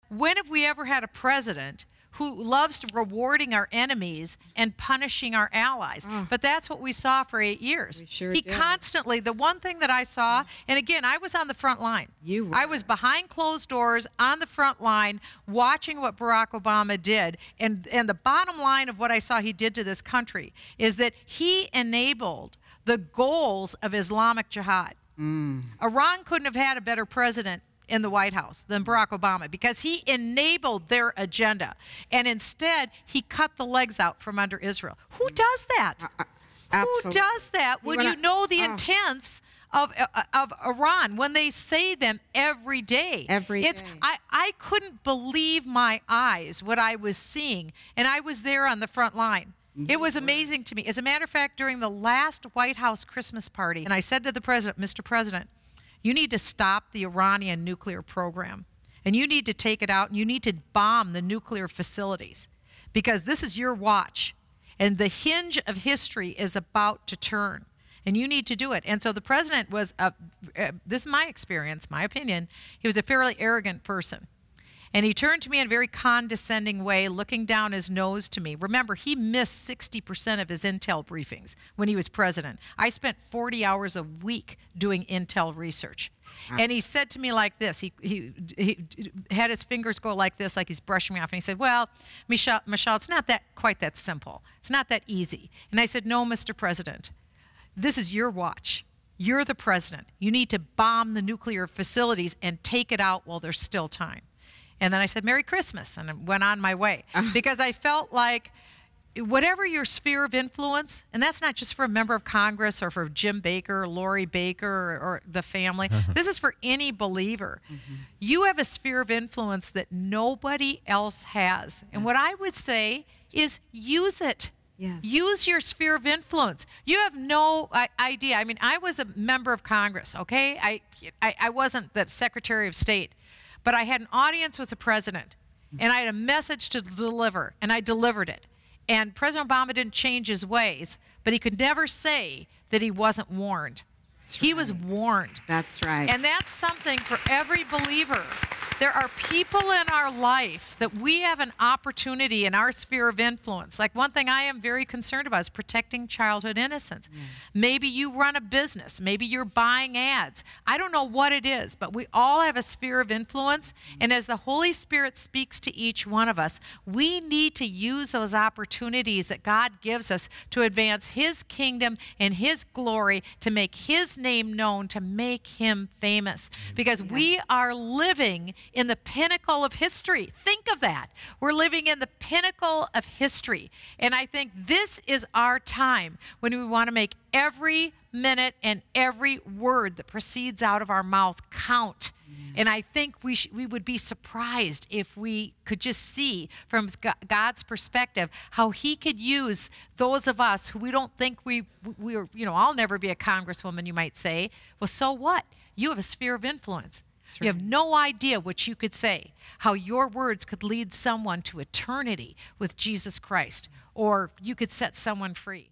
when have we ever had a president who loves rewarding our enemies and punishing our allies? But that's what we saw for 8 years. He constantly, the one thing that I saw, and again, I was on the front line. I was behind closed doors on the front line watching what Barack Obama did. And the bottom line of what I saw he did to this country is that he enabled the goals of Islamic jihad. Iran couldn't have had a better president in the White House than Barack Obama, because he enabled their agenda. And instead, he cut the legs out from under Israel. Who does that? Who does that when you know the intents of Iran, when they say them every day? I couldn't believe my eyes what I was seeing, and I was there on the front line. It was amazing to me. As a matter of fact, during the last White House Christmas party, and I said to the president, Mr. President, you need to stop the Iranian nuclear program, and you need to take it out, and you need to bomb the nuclear facilities, because this is your watch, and the hinge of history is about to turn, and you need to do it. And so the president was, this is my experience, my opinion, he was a fairly arrogant person. And he turned to me in a very condescending way, looking down his nose to me. Remember, he missed 60% of his intel briefings when he was president. I spent 40 hours a week doing intel research. And he said to me like this, he had his fingers go like this, like he's brushing me off. And he said, well, Michele, it's not quite that simple. It's not that easy. And I said, no, Mr. President, this is your watch. You're the president. You need to bomb the nuclear facilities and take it out while there's still time. And then I said, Merry Christmas, and I went on my way. Because I felt like whatever your sphere of influence, and that's not just for a member of Congress or for Jim Bakker or Lori Baker or the family. This is for any believer. You have a sphere of influence that nobody else has. And what I would say is use it. Use your sphere of influence. You have no idea. I mean, I was a member of Congress, okay? I wasn't the Secretary of State. But I had an audience with the president, and I had a message to deliver, and I delivered it. And President Obama didn't change his ways, but he could never say that he wasn't warned. He was warned. That's right. And that's something for every believer. There are people in our life that we have an opportunity in our sphere of influence. Like, one thing I am very concerned about is protecting childhood innocence. Maybe you run a business. Maybe you're buying ads. I don't know what it is, but we all have a sphere of influence. And as the Holy Spirit speaks to each one of us, we need to use those opportunities that God gives us to advance His kingdom and His glory, to make His name known, to make Him famous. Because we are living in the pinnacle of history. Think of that. We're living in the pinnacle of history. And I think this is our time when we want to make every minute and every word that proceeds out of our mouth count. And I think we would be surprised if we could just see from God's perspective how He could use those of us who we don't think we're, I'll never be a congresswoman, you might say. Well, so what? You have a sphere of influence. You have no idea what you could say, how your words could lead someone to eternity with Jesus Christ, or you could set someone free.